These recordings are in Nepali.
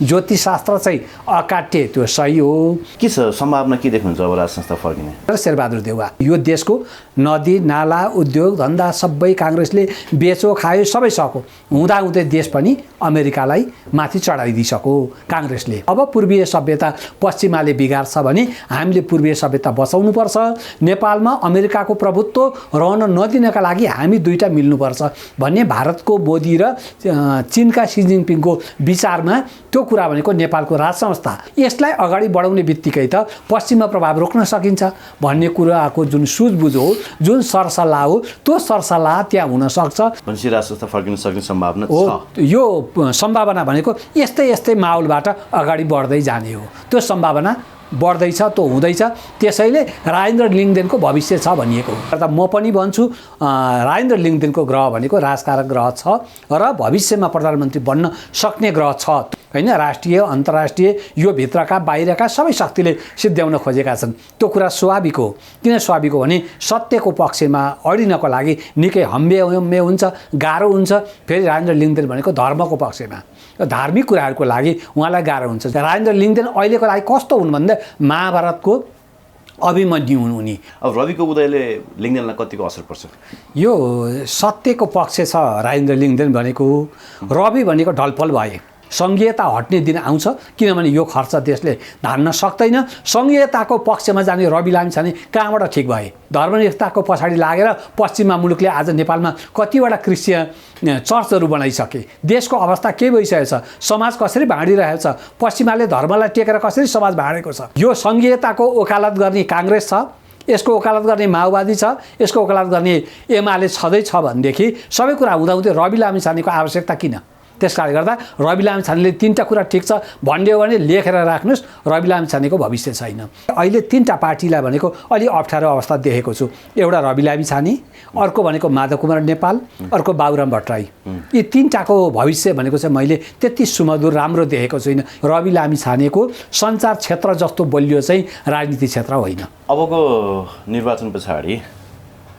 ज्योतिषशास्त्र चाहिँ अकाट्य त्यो सही हो। के छ सम्भावना के देख्नुहुन्छ अब राज संस्था फर्किने? शेरबहादुर देउवा यो देशको नदी नाला उद्योग धन्दा सबै काङ्ग्रेसले बेचो खायो, सबै सक्यो हुँदाहुँदै देश पनि अमेरिकालाई माथि चढाइदिइसक्यो काङ्ग्रेसले। अब पूर्वीय सभ्यता पश्चिमाले बिगार्छ भने हामीले पूर्वीय सभ्यता बचाउनुपर्छ। नेपालमा अमेरिकाको प्रभुत्व रहन नदिनका लागि हामी दुईटा मिल्नुपर्छ भन्ने भारतको मोदी र चीनका सी जिनपिङको विचारमा त्यो कुरा भनेको नेपालको राज संस्था। यसलाई अगाडि बढाउने बित्तिकै त पश्चिममा प्रभाव रोक्न सकिन्छ भन्ने कुराको जुन सुझबुझ हो, जुन सरसल्लाह हो, त्यो सरसल्लाह त्यहाँ हुन सक्छ। भनेपछि राज संस्था फर्किन सक्ने सम्भावना हो। छ। यो सम्भावना भनेको यस्तै यस्तै माहौलबाट अगाडि बढ्दै जाने हो। त्यो सम्भावना बढ्दैछ, त्यो हुँदैछ। त्यसैले राजेन्द्र लिङ्गदेनको भविष्य छ भनिएको हो। त म पनि भन्छु राजेन्द्र लिङ्गदेनको ग्रह भनेको राजकारक ग्रह छ र भविष्यमा प्रधानमन्त्री बन्न सक्ने ग्रह छ हैन। राष्ट्रिय अन्तर्राष्ट्रिय यो भित्रका बाहिरका सबै शक्तिले सिद्ध्याउन खोजेका छन्। त्यो कुरा स्वाभाविक हो। किन स्वाभाविक हो भने सत्यको पक्षमा अडिनको लागि निकै हम्बे हुन्छ, गाह्रो हुन्छ। फेरि राजेन्द्र लिङ्गदेन भनेको धर्मको पक्षमा, धार्मिक कुराहरूको लागि उहाँलाई गाह्रो हुन्छ। राजेन्द्र लिङ्गदेन अहिलेको लागि कस्तो हुन् भन्दा महाभारतको अभिमन्यु हुन् उनी। अब रविको उदयले लिङ्गदेनलाई कतिको असर पर्छ? यो सत्यको पक्ष छ राजेन्द्र लिङ्गदेन भनेको। रवि भनेको ढलफल भए, सङ्घीयता हट्ने दिन आउँछ, किनभने यो खर्च देशले धान्न सक्दैन। सङ्घीयताको पक्षमा जाने रवि लामिछाने कहाँबाट ठिक भए? धर्मनिरपेक्षताको पछाडि लागेर पश्चिमा मुलुकले आज नेपालमा कतिवटा क्रिस्चियन चर्चहरू बनाइसके। देशको अवस्था के भइसकेको छ? समाज कसरी भाँडिरहेको छ? पश्चिमाले धर्मलाई टेकेर कसरी समाज भाँडेको छ? यो सङ्घीयताको वकालत गर्ने काङ्ग्रेस छ, यसको वकालत गर्ने माओवादी छ, यसको वकालत गर्ने एमाले छँदैछ भनेदेखि सबै कुरा हुँदाहुँदै रवि लामिछानेको आवश्यकता किन? त्यसकारणले गर्दा रवि लामिछानेले तीनटा कुरा ठिक छ भन्ने हो भने लेखेर राख्नुहोस्, रवि लामिछानेको भविष्य छैन। अहिले तीनटा पार्टीलाई भनेको अलि अप्ठ्यारो अवस्था देखेको छु। एउटा रवि लामिछाने, अर्को भनेको माधव कुमार नेपाल, अर्को बाबुराम भट्टराई। यी तीनटाको भविष्य भनेको चाहिँ मैले त्यति सुमधुर राम्रो देखेको छुइनँ। रवि लामिछानेको सञ्चार क्षेत्र जस्तो बलियो चाहिँ राजनीति क्षेत्र होइन। अबको निर्वाचन पछाडि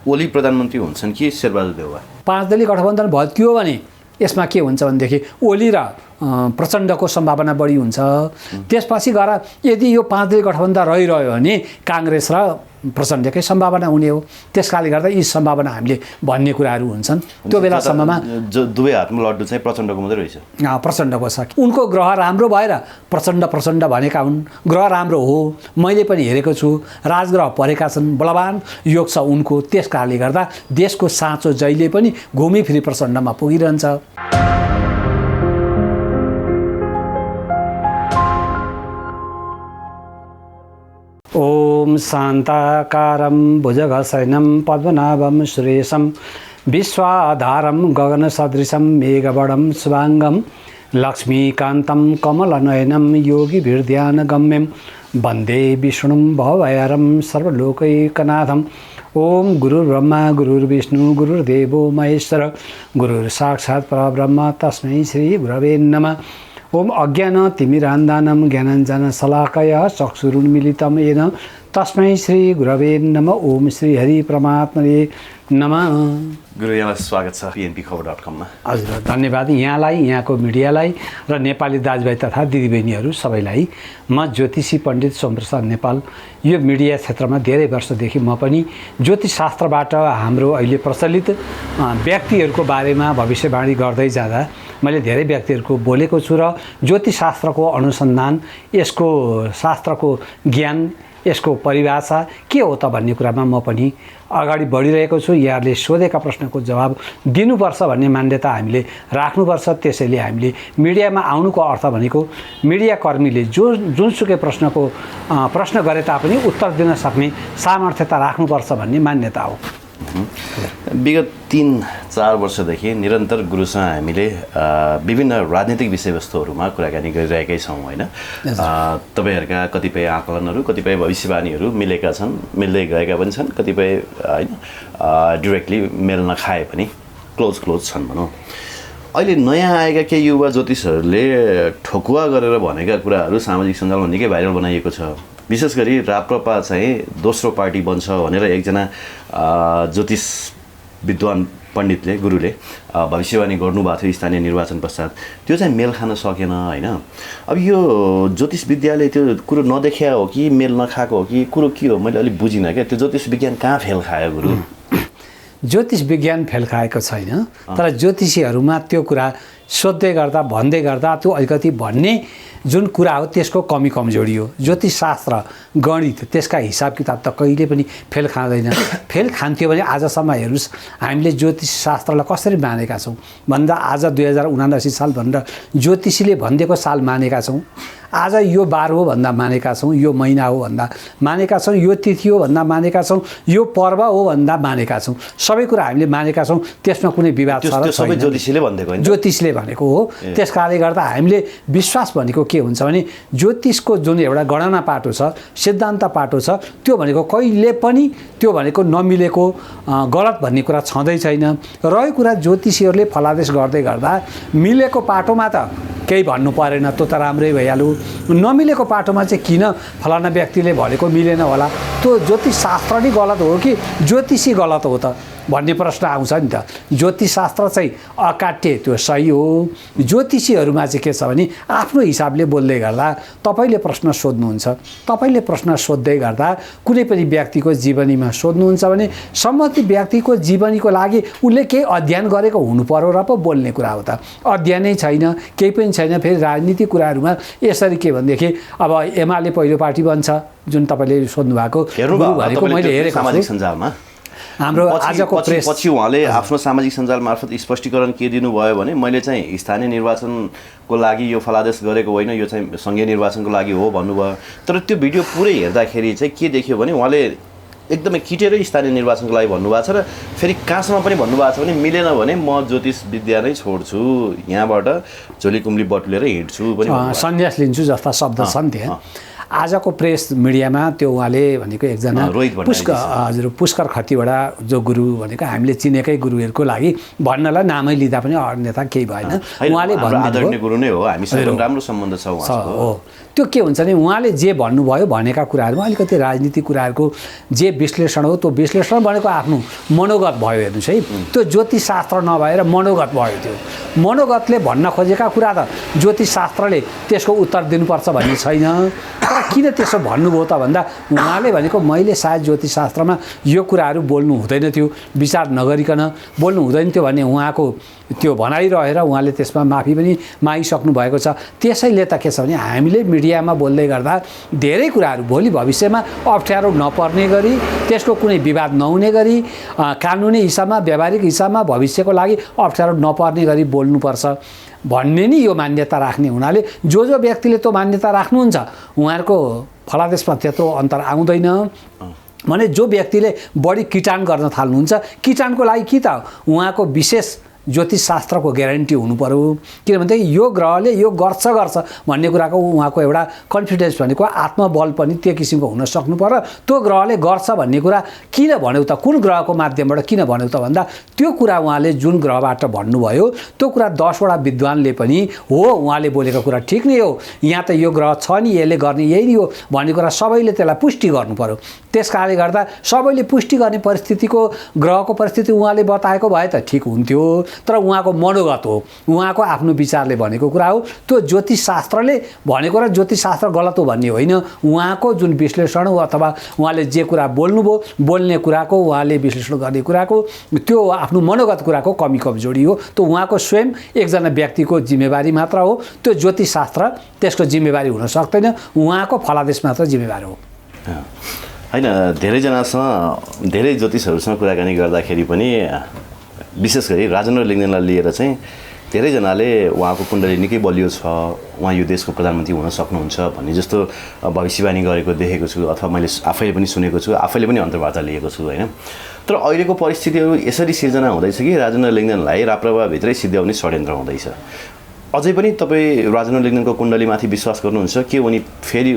ओली प्रधानमन्त्री हुन्छन् कि शेरबहादुर देउवा? 5 दलीय गठबन्धन भत्कियो भने यसमा के हुन्छ भनेदेखि ओली र प्रचण्डको सम्भावना बढी हुन्छ। त्यसपछि गएर यदि यो 5 दलीय गठबन्धन रहिरह्यो भने काङ्ग्रेस र प्रचण्डकै सम्भावना हुने हो। त्यसकारणले गर्दा यी सम्भावना हामीले भन्ने कुराहरू हुन्छन्। त्यो बेलासम्ममा दुवै हातमा लड्डु चाहिँ प्रचण्डको मात्रै रहेछ। प्रचण्डको छ। उनको ग्रह राम्रो भएर प्रचण्ड भनेका हुन्। ग्रह राम्रो हो, मैले पनि हेरेको छु। राजग्रह परेका छन्, बलवान योग छ उनको। त्यसकारणले गर्दा देशको साँचो जहिले पनि घुमिफिरी प्रचण्डमा पुगिरहन्छ। ओम शान्ताकारं भुजगशयनं पद्मनाभं सुरेशं विश्वाधारं गगनसदृशं मेघवर्णं शुभाङ्गं लक्ष्मीकान्तं कमलनयनं योगिभिर्ध्यानगम्यं वन्दे विष्णुं भवभयहरं सर्वलोकैकनाथम्। ओम गुरुर्ब्रह्मा गुरुर्विष्णु गुरुर्देवो महेश्वर गुरुर्साक्षात् परब्रह्म तस्मै श्री गुरवे नमः। ओम अज्ञानतिमिरान्धनं ज्ञानाञ्जनशलाकया चक्षुरुन्मीलितं येन तस्मै श्री गुरवे नमः। ओम श्री हरि परमात्मने नमः। गुरु यहाँलाई स्वागत छ pnpkhबर.com मा। हजुर धन्यवाद यहाँलाई, यहाँको मिडियालाई र नेपाली दाजुभाइ तथा दिदीबहिनीहरू सबैलाई। म ज्योतिषी पण्डित सोमप्रसाद नेपाल। यो मिडिया क्षेत्रमा धेरै वर्षदेखि म पनि ज्योतिषशास्त्रबाट हाम्रो अहिले प्रचलित व्यक्तिहरूको बारेमा भविष्यवाणी गर्दै जाँदा मैले धेरै व्यक्तिहरूको बोलेको छु र ज्योतिषशास्त्रको अनुसन्धान, यसको शास्त्रको ज्ञान, यसको परिभाषा के हो त भन्ने कुरामा म पनि अगाडि बढिरहेको छु। यहाँहरूले सोधेका प्रश्नको जवाब दिनुपर्छ भन्ने मान्यता हामीले राख्नुपर्छ। त्यसैले हामीले मिडियामा आउनुको अर्थ भनेको मिडियाकर्मीले जुनसुकै प्रश्न गरे तापनि उत्तर दिन सक्ने सामर्थ्यता राख्नुपर्छ भन्ने मान्यता हो। विगत 3-4 वर्षदेखि निरन्तर गुरुसँग हामीले विभिन्न राजनीतिक विषयवस्तुहरूमा कुराकानी गरिरहेकै छौँ होइन। तपाईँहरूका कतिपय आकलनहरू, कतिपय भविष्यवाणीहरू मिलेका छन्, मिल्दै गएका पनि छन्, कतिपय होइन डिरेक्टली मेल नखाए पनि क्लोज छन् भनौँ। अहिले नयाँ आएका केही युवा ज्योतिषहरूले ठोकुवा गरेर भनेका कुराहरू सामाजिक सञ्जालमा निकै भाइरल बनाइएको छ। विशेष गरी राप्रपा चाहिँ दोस्रो पार्टी बन्छ भनेर एकजना ज्योतिष विद्वान पण्डितले गुरुले भविष्यवाणी गर्नुभएको थियो स्थानीय निर्वाचन पश्चात, त्यो चाहिँ मेल खान सकेन होइन। अब यो ज्योतिष विद्याले त्यो कुरो नदेखिया हो कि मेल नखाएको हो कि कुरो के हो मैले अलिक बुझिनँ क्या। त्यो ज्योतिष विज्ञान कहाँ फेल खायो गुरु? ज्योतिष विज्ञान फेल खाएको छैन, तर ज्योतिषीहरूमा त्यो कुरा सोध्दै गर्दा भन्दै गर्दा त्यो अलिकति भन्ने जुन कुरा हो त्यसको कमी कमजोरी हो। ज्योतिषशास्त्र गणित त्यसका हिसाब किताब त कहिले पनि फेल खाँदैन। फेल खान्थ्यो भने आजसम्म हेर्नुहोस् हामीले ज्योतिषशास्त्रलाई कसरी मानेका छौँ भन्दा आज 2079 साल भनेर ज्योतिषीले भनिदिएको साल मानेका छौँ। आज यो बार हो भन्दा मानेका छौँ, यो महिना हो भन्दा मानेका छौँ, यो तिथि हो भन्दा मानेका छौँ, यो पर्व हो भन्दा मानेका छौँ। सबै कुरा हामीले मानेका छौँ, त्यसमा कुनै विवाद छ र सबै ज्योतिषीले भनिदिएको होइन, ज्योतिषले भनेको हो। त्यस कारणले गर्दा हामीले विश्वास भनेको के हुन्छ भने ज्योतिषको जुन एउटा गणना पाटो छ, सिद्धान्त पाटो छ, त्यो भनेको कहिले पनि त्यो भनेको नमिलेको गलत भन्ने कुरा छँदै छैन। रहेको कुरा ज्योतिषीहरूले फलादेश गर्दै गर्दा मिलेको पाटोमा त केही भन्नु परेन, त्यो त राम्रै भइहाल्यो। नमिलेको पाटोमा चाहिँ किन फलाना व्यक्तिले भनेको मिलेन होला, त्यो ज्योतिषशास्त्र नै गलत हो कि ज्योतिषी गलत हो त भन्ने प्रश्न आउँछ नि त। ज्योतिषशास्त्र चाहिँ अकाट्य त्यो सही हो। ज्योतिषीहरूमा चाहिँ के छ भने आफ्नो हिसाबले बोल्दै गर्दा तपाईँले प्रश्न सोध्नुहुन्छ, तपाईँले प्रश्न सोध्दै गर्दा कुनै पनि व्यक्तिको जीवनीमा सोध्नुहुन्छ भने सम्बन्धित व्यक्तिको जीवनीको लागि उसले केही अध्ययन गरेको हुनु पर्यो र पो बोल्ने कुरा हो त। अध्ययनै छैन, केही पनि छैन। फेरि राजनीतिक कुराहरूमा यसरी के भनेदेखि अब एमाले पहिलो पार्टी बन्छ जुन तपाईँले सोध्नुभएको भनेको मैले हेरेको सामाजिक सञ्जालमा हाम्रो आजको प्रेस पछि उहाँले आफ्नो सामाजिक सञ्जाल मार्फत स्पष्टीकरण के दिनुभयो भने मैले चाहिँ स्थानीय निर्वाचनको लागि यो फलादेश गरेको होइन, यो चाहिँ सङ्घीय निर्वाचनको लागि हो भन्नुभयो। तर त्यो भिडियो पुरै हेर्दाखेरि चाहिँ के देखियो भने उहाँले एकदमै किटेरै स्थानीय निर्वाचनको लागि भन्नुभएको छ र फेरि कहाँसम्म पनि भन्नुभएको छ भने मिलेन भने म ज्योतिष विद्या नै छोड्छु, यहाँबाट झोली कुम्ली बटुलेर हिँड्छु पनि सन्यास लिन्छु जस्ता शब्द छन् त्यहाँ। आजको प्रेस मिडियामा त्यो उहाँले भनेको एकजना पुष्कर खतीवटा जो गुरु भनेको हामीले चिनेकै गुरुहरूको लागि भन्नलाई नामै लिँदा पनि अन्यथा केही भएन। उहाँले आदरणीय गुरु नै हो, हामीसँग राम्रो सम्बन्ध छ उहाँसँग हो। त्यो के हुन्छ भने उहाँले जे भन्नुभयो भनेका कुराहरूमा अलिकति राजनीतिक कुराहरूको जे विश्लेषण हो त्यो विश्लेषण भनेको आफ्नो मनोगत भयो। हेर्नुहोस् है, त्यो ज्योतिषशास्त्र नभएर मनोगत भयो। त्यो मनोगतले भन्न खोजेका कुरा त ज्योतिषशास्त्रले त्यसको उत्तर दिनुपर्छ भन्ने छैन। तर किन त्यसो भन्नुभयो त भन्दा उहाँले भनेको मैले सायद ज्योतिषशास्त्रमा यो कुराहरू बोल्नु हुँदैन थियो, विचार नगरिकन बोल्नु हुँदैन थियो भन्ने उहाँको त्यो भनाइरहेर उहाँले त्यसमा माफी पनि मागिसक्नु भएको छ। त्यसैले त के छ भने हामीले मिडियामा बोल्दै गर्दा धेरै कुराहरू भोलि भविष्यमा अप्ठ्यारो नपर्ने गरी, त्यसको कुनै विवाद नहुने गरी, कानुनी हिसाबमा व्यावहारिक हिसाबमा भविष्यको लागि अप्ठ्यारो नपर्ने गरी बोल्नुपर्छ भन्ने नि यो मान्यता राख्ने हुनाले जो व्यक्तिले त्यो मान्यता राख्नुहुन्छ उहाँहरूको फलादेशमा त्यत्रो अन्तर आउँदैन। भने जो व्यक्तिले बढी किटान गर्न थाल्नुहुन्छ, किटानको लागि कि त उहाँको विशेष ज्योतिषशास्त्रको ग्यारेन्टी हुनु पर्यो। किनभनेदेखि यो ग्रहले यो गर्छ भन्ने कुराको उहाँको एउटा कन्फिडेन्स भनेको आत्मबल पनि त्यो किसिमको हुन सक्नु पर्यो। त्यो ग्रहले गर्छ भन्ने कुरा किन भन्यौ त, कुन ग्रहको माध्यमबाट किन भन्यौ त भन्दा त्यो कुरा उहाँले जुन ग्रहबाट भन्नुभयो त्यो कुरा 10वटा विद्वानले पनि हो उहाँले बोलेको कुरा ठिक नै हो, यहाँ त यो ग्रह छ नि, यसले गर्ने यही नै हो भन्ने कुरा सबैले त्यसलाई पुष्टि गर्नु पर्यो। त्यस कारणले गर्दा सबैले पुष्टि गर्ने परिस्थितिको ग्रहको परिस्थिति उहाँले बताएको भए त ठिक हुन्थ्यो। तर उहाँको मनोगत हो, उहाँको आफ्नो विचारले भनेको कुरा हो। त्यो ज्योतिषशास्त्रले भनेको र ज्योतिषशास्त्र गलत हो भन्ने होइन, उहाँको जुन विश्लेषण हो अथवा उहाँले जे कुरा बोल्नुभयो बोल्ने कुराको उहाँले विश्लेषण गर्ने कुराको त्यो आफ्नो मनोगत कुराको कमी कमजोरी हो। त्यो उहाँको स्वयं एकजना व्यक्तिको जिम्मेवारी मात्र हो, त्यो ज्योतिषशास्त्र त्यसको जिम्मेवारी हुन सक्दैन, उहाँको फलादेश मात्र जिम्मेवार हो। होइन, धेरैजनासँग धेरै ज्योतिषहरूसँग कुराकानी गर्दाखेरि पनि विशेष गरी राजेन्द्र लिङ्गदेनलाई लिएर चाहिँ धेरैजनाले उहाँको कुण्डली निकै बलियो छ, उहाँ यो देशको प्रधानमन्त्री हुन सक्नुहुन्छ भन्ने जस्तो भविष्यवाणी गरेको देखेको छु अथवा मैले आफैले पनि सुनेको छु, आफैले पनि अन्तर्वार्ता लिएको छु होइन। तर अहिलेको परिस्थितिहरू यसरी सिर्जना हुँदैछ कि राजेन्द्र लिङ्गदेनलाई राप्रपाभित्रै सिद्ध्याउने षड्यन्त्र हुँदैछ। अझै पनि तपाईँ राजेन्द्र लिङ्गदेनको कुण्डलीमाथि विश्वास गर्नुहुन्छ कि उनी फेरि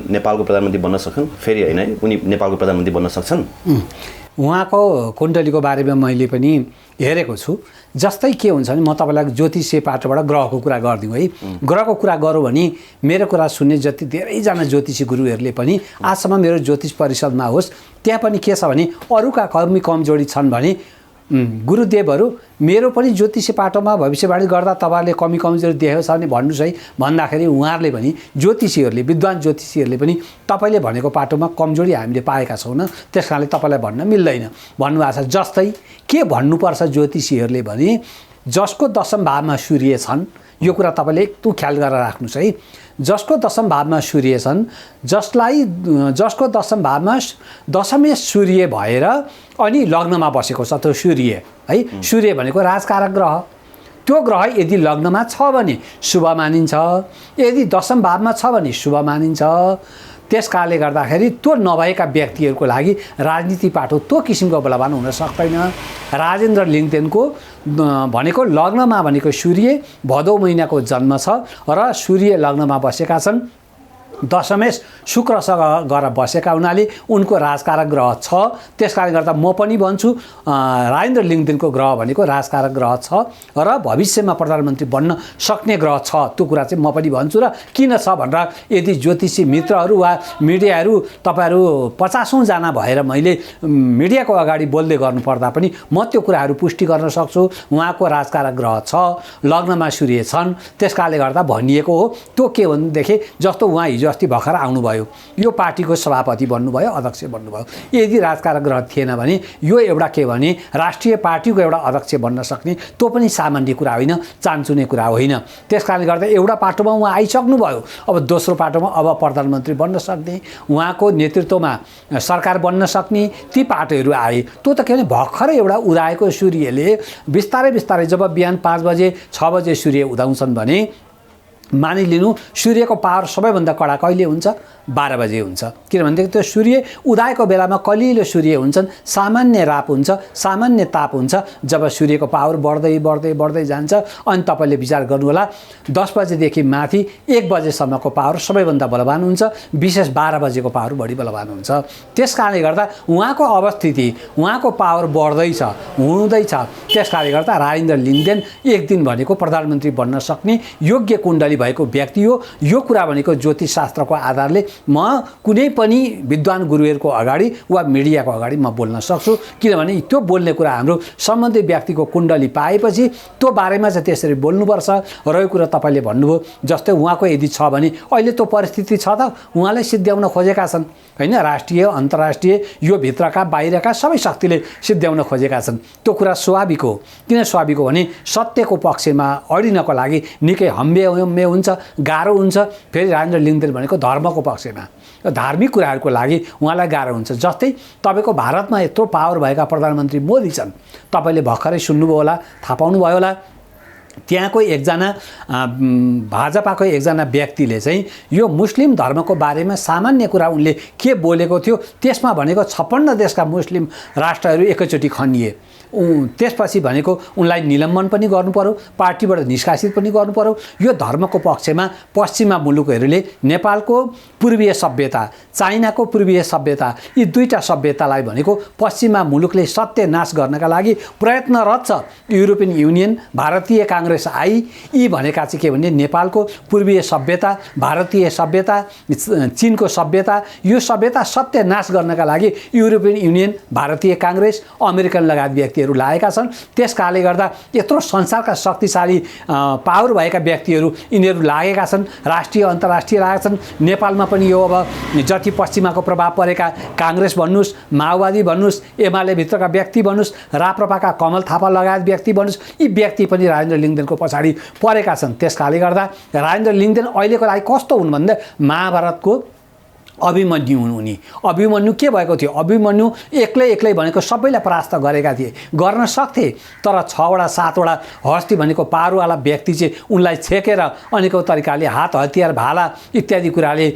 नेपालको प्रधानमन्त्री बन्न सक्छन्? फेरि होइन है, उनी नेपालको प्रधानमन्त्री बन्न सक्छन्? उहाँको कुण्डलीको बारेमा मैले पनि हेरेको छु। जस्तै के हुन्छ भने म तपाईँलाई ज्योतिषीय पाटोबाट ग्रहको कुरा गरिदिउँ है। ग्रहको कुरा गरौँ भने मेरो कुरा सुन्ने जति धेरैजना ज्योतिषी गुरुहरूले पनि आजसम्म मेरो ज्योतिष परिषदमा होस् त्यहाँ पनि के छ भने अरूका कमी कमजोरी छन् भने गुरुदेवहरू मेरो पनि ज्योतिषी पाटोमा भविष्यवाणी गर्दा तपाईँले कमी कमजोरी देखेको छ भने भन्नुहोस् है भन्दाखेरि उहाँहरूले पनि ज्योतिषीहरूले विद्वान ज्योतिषीहरूले पनि तपाईँले भनेको पाटोमा कमजोरी हामीले पाएका छौँ त्यस कारणले तपाईँलाई भन्न मिल्दैन भन्नुभएको छ। जस्तै के भन्नुपर्छ ज्योतिषीहरूले भने जसको दशम भावमा सूर्य छन्, यो कुरा तपाईँले एकदम ख्याल गरेर राख्नुहोस् है, जसको दशम भावमा सूर्य छन्, जसको दशम भावमा दशमे सूर्य भएर अनि लग्नमा बसेको छ त्यो सूर्य है, सूर्य भनेको राजकारक ग्रह, त्यो ग्रह यदि लग्नमा छ भने शुभ मानिन्छ, यदि दशम भावमा छ भने शुभ मानिन्छ। त्यस कारणले गर्दाखेरि त्यो नभएका व्यक्तिहरूको लागि राजनीति पाटो त्यो किसिमको बलवान हुन सक्दैन। राजेन्द्र लिङ्गदेनको भनेको लग्नमा भनेको सूर्य भदौ महिनाको जन्म छ र सूर्य लग्नमा बसेका छन्, दशमेश शुक्रसँग गएर बसेका हुनाले उनको राजकारक ग्रह छ। त्यस कारणले गर्दा म पनि भन्छु राजेन्द्र लिङ्गदेनको ग्रह भनेको राजकारक ग्रह छ र भविष्यमा प्रधानमन्त्री बन्न सक्ने ग्रह छ, त्यो कुरा चाहिँ म पनि भन्छु। र किन छ भनेर यदि ज्योतिषी मित्रहरू वा मिडियाहरू तपाईँहरू 50औं जना भएर मैले मिडियाको अगाडि बोल्दै गर्नुपर्दा पनि म त्यो कुराहरू पुष्टि गर्न सक्छु। उहाँको राजकारक ग्रह छ, लग्नमा सूर्य छन्, त्यस कारणले गर्दा भनिएको हो। त्यो के भनेदेखि जस्तो उहाँ हिजो अस्ति भर्खर आउनुभयो, यो पार्टीको सभापति बन्नुभयो, अध्यक्ष बन्नुभयो, यदि राजकारक ग्रह थिएन भने यो एउटा के भने राष्ट्रिय पार्टीको एउटा अध्यक्ष बन्न सक्ने त्यो पनि सामान्य कुरा होइन, चान्चुने कुरा होइन। त्यस कारणले गर्दा एउटा पाटोमा उहाँ आइसक्नुभयो, अब दोस्रो पाटोमा अब प्रधानमन्त्री बन्न सक्ने, उहाँको नेतृत्वमा सरकार बन्न सक्ने ती पार्टीहरू आए। त्यो त के भने भर्खरै एउटा उदाएको सूर्यले बिस्तारै बिस्तारै जब बिहान 5 बजे 6 बजे सूर्य उदाउँछन् भने मानिलिनु सूर्यको पावर सबैभन्दा कडा कहिले हुन्छ? 12 बजे हुन्छ। किनभनेदेखि त्यो सूर्य उदाएको बेलामा कलिलो सूर्य हुन्छन्, सामान्य राप हुन्छ, सामान्य ताप हुन्छ। जब सूर्यको पावर बढ्दै बढ्दै बढ्दै जान्छ अनि तपाईँले विचार गर्नुहोला 10 बजेदेखि माथि 1 बजेसम्मको पावर सबैभन्दा बलवान हुन्छ, विशेष 12 बजेको पावर बढी बलवान हुन्छ। त्यस कारणले गर्दा उहाँको अवस्थिति, उहाँको पावर बढ्दैछ, हुँदैछ। त्यस कारणले गर्दा राजेन्द्र लिङ्गदेन एक दिन भनेको प्रधानमन्त्री बन्न सक्ने योग्य कुण्डली भएको व्यक्ति हो। यो कुरा भनेको ज्योतिष शास्त्रको आधारले म कुनै पनि विद्वान गुरुहरूको अगाडि वा मिडियाको अगाडि म बोल्न सक्छु। किनभने त्यो बोल्ने कुरा हाम्रो सम्बन्धित व्यक्तिको कुण्डली पाएपछि त्यो बारेमा चाहिँ त्यसरी बोल्नुपर्छ। र यो कुरा तपाईँले भन्नुभयो जस्तै उहाँको यदि छ भने अहिले त्यो परिस्थिति छ त उहाँलाई सिद्ध्याउन खोजेका छन् हैन, राष्ट्रिय अन्तर्राष्ट्रिय यो भित्रका बाहिरका सबै शक्तिले सिद्ध्याउन खोजेका छन्। त्यो कुरा स्वाभाविक हो। किन स्वाभाविक हो भने सत्यको पक्षमा अडिनको लागि निकै हम्बे हुन्छ, गाह्रो हुन्छ। फेरि राजेन्द्र लिङ्गदेन भनेको धर्मको पक्षमा, धार्मिक कुराहरूको लागि उहाँलाई गाह्रो हुन्छ। जस्तै तपाईँको भारतमा यत्रो पावर भएका प्रधानमन्त्री मोदी छन्, तपाईँले भर्खरै सुन्नुभयो होला, थाहा पाउनुभयो होला। त्यहाँको एकजना भाजपाको एकजना व्यक्तिले चाहिँ यो मुस्लिम धर्मको बारेमा सामान्य कुरा उनले के बोलेको थियो, त्यसमा भनेको 56 देशका मुस्लिम राष्ट्रहरू एकैचोटि खनिए। त्यसपछि भनेको उनलाई निलम्बन पनि गर्नुपर्यो, पार्टीबाट निष्कासित पनि गर्नुपर्यो। यो धर्मको पक्षमा पश्चिमा मुलुकहरूले नेपालको पूर्वीय सभ्यता, चाइनाको पूर्वीय सभ्यता, यी दुईटा सभ्यतालाई भनेको पश्चिमा मुलुकले सत्यानाश गर्नका लागि प्रयत्नरत छ। युरोपियन युनियन, भारतीय काङ्ग्रेस आई, यी भनेका चाहिँ के भने नेपालको पूर्वीय सभ्यता, भारतीय सभ्यता, चीनको सभ्यता, यो सभ्यता सत्यानाश गर्नका लागि युरोपियन युनियन, भारतीय काङ्ग्रेस, अमेरिकन लगायत व्यक्तिहरू लागेका छन्। त्यस कारणले गर्दा यत्रो संसारका शक्तिशाली पावर भएका व्यक्तिहरू यिनीहरू लागेका छन्, राष्ट्रिय अन्तर्राष्ट्रिय लागेका छन्। नेपालमा पनि यो अब जति पश्चिमाको प्रभाव परेका काङ्ग्रेस भन्नुहोस्, माओवादी भन्नुहोस्, एमाले भित्रका व्यक्ति भन्नुहोस्, राप्रपाका कमल थापा लगायत व्यक्ति भन्नुहोस्, यी व्यक्ति पनि राजेन्द्र लिङ्गदेनको पछाडि परेका छन्। त्यस कारणले गर्दा राजेन्द्र लिङ्गदेन अहिलेको लागि कस्तो हुन् भन्दा महाभारतको अभिमन्यु हुन् उनी। अभिमन्यु के भएको थियो? अभिमन्यु एक्लै भनेको सबैलाई परास्त गरेका थिए, गर्न सक्थे, तर 6 वटा 7 वटा हस्ती भनेको पारुवाला व्यक्ति चाहिँ उनलाई छेकेर अनेकौँ तरिकाले हात हतियार भाला इत्यादि कुराले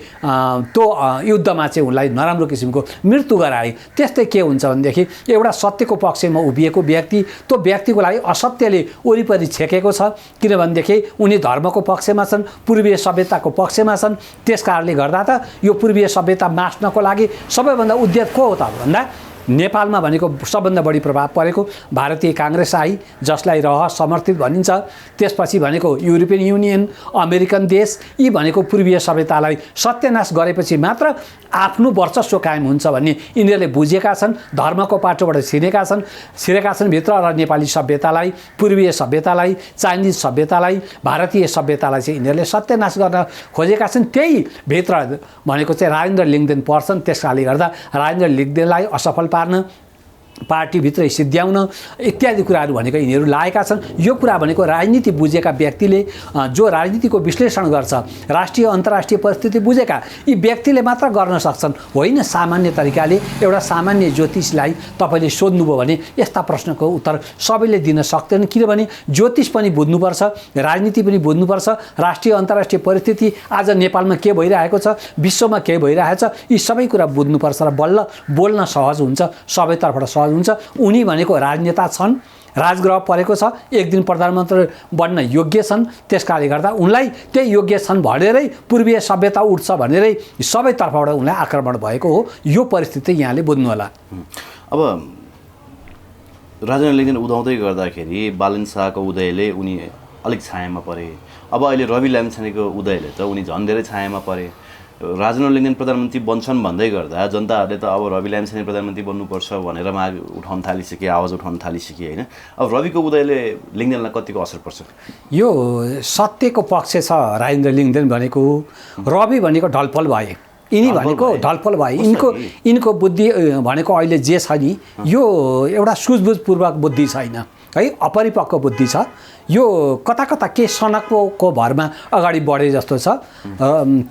त्यो युद्धमा चाहिँ उनलाई नराम्रो किसिमको मृत्यु गराए। त्यस्तै के हुन्छ भनेदेखि एउटा सत्यको पक्षमा उभिएको व्यक्ति, त्यो व्यक्तिको लागि असत्यले वरिपरि छेकेको छ। किनभनेदेखि उनी धर्मको पक्षमा छन्, पूर्वीय सभ्यताको पक्षमा छन्। त्यस कारणले गर्दा त यो पूर्वीय सभ्यता मास्नको लागि सबैभन्दा उद्यत को हो त भन्दा नेपालमा भनेको सबभन्दा बढी प्रभाव परेको भारतीय काङ्ग्रेस आई, जसलाई समर्थित भनिन्छ। त्यसपछि भनेको युरोपियन युनियन, अमेरिकन देश, यी भनेको पूर्वीय सभ्यतालाई सत्यानाश गरेपछि मात्र आफ्नो वर्चस्व कायम हुन्छ भन्ने यिनीहरूले बुझेका छन्। धर्मको पाटोबाट छिरेका छन् भित्र, र नेपाली सभ्यतालाई, पूर्वीय सभ्यतालाई, चाइनिज सभ्यतालाई, भारतीय सभ्यतालाई चाहिँ यिनीहरूले सत्यानाश गर्न खोजेका छन्। त्यही भित्र भनेको चाहिँ राजेन्द्र लिङ्गदेन पर्छन्। त्यस कारणले गर्दा राजेन्द्र लिङ्गदेनलाई असफल पार्न, पार्टीभित्रै सिद्ध्याउन इत्यादि कुराहरू भनेको यिनीहरू लागेका छन्। यो कुरा भनेको राजनीति बुझेका व्यक्तिले, जो राजनीतिको विश्लेषण गर्छ, राष्ट्रिय अन्तर्राष्ट्रिय परिस्थिति बुझेका यी व्यक्तिले मात्र गर्न सक्छन्। होइन सामान्य तरिकाले एउटा सामान्य ज्योतिषलाई तपाईँले सोध्नुभयो भने यस्ता प्रश्नको उत्तर सबैले दिन सक्दैन। किनभने ज्योतिष पनि बुझ्नुपर्छ, राजनीति पनि बुझ्नुपर्छ, राष्ट्रिय अन्तर्राष्ट्रिय परिस्थिति आज नेपालमा के भइरहेको छ, विश्वमा के भइरहेको छ, यी सबै कुरा बुझ्नुपर्छ र बल्ल बोल्न सहज हुन्छ, सबैतर्फबाट सहज हुन्छ। उनी भनेको राजनेता छन्, राजग्रह परेको छ, एक दिन प्रधानमन्त्री बन्न योग्य छन्। त्यसकारणले गर्दा उनलाई त्यही योग्य छन् भनेरै पूर्वीय सभ्यता उठ्छ भनेरै सबैतर्फबाट उनलाई आक्रमण भएको हो। यो परिस्थिति यहाँले बुझ्नु होला। अब राजेन्द्र लिङ्गदेन उदाउँदै गर्दाखेरि बालन शाहको उदयले उनी अलिक छायामा परे। अब अहिले रवि लामिछानेको उदयले त उनी झन् धेरै छायामा परे। राजेन्द्र लिङ्गदेन प्रधानमन्त्री बन्छन् भन्दै गर्दा जनताहरूले त अब रवि लामिछाने प्रधानमन्त्री बन्नुपर्छ भनेर माग उठाउन थालिसके, आवाज उठाउन थालिसके होइन। अब रविको उदयले लिङ्गदेनलाई कतिको असर पर्छ? यो सत्यको पक्ष छ। राजेन्द्र लिङ्गदेन भनेको, रवि भनेको ढलफल भए, यिनी भनेको ढलफल भए। यिनको बुद्धि भनेको अहिले जे छ नि, यो एउटा सुझबुझपूर्वक बुद्धि छैन है, अपरिपक्व बुद्धि छ। यो कता कता के सनकको भरमा अगाडि बढे जस्तो छ।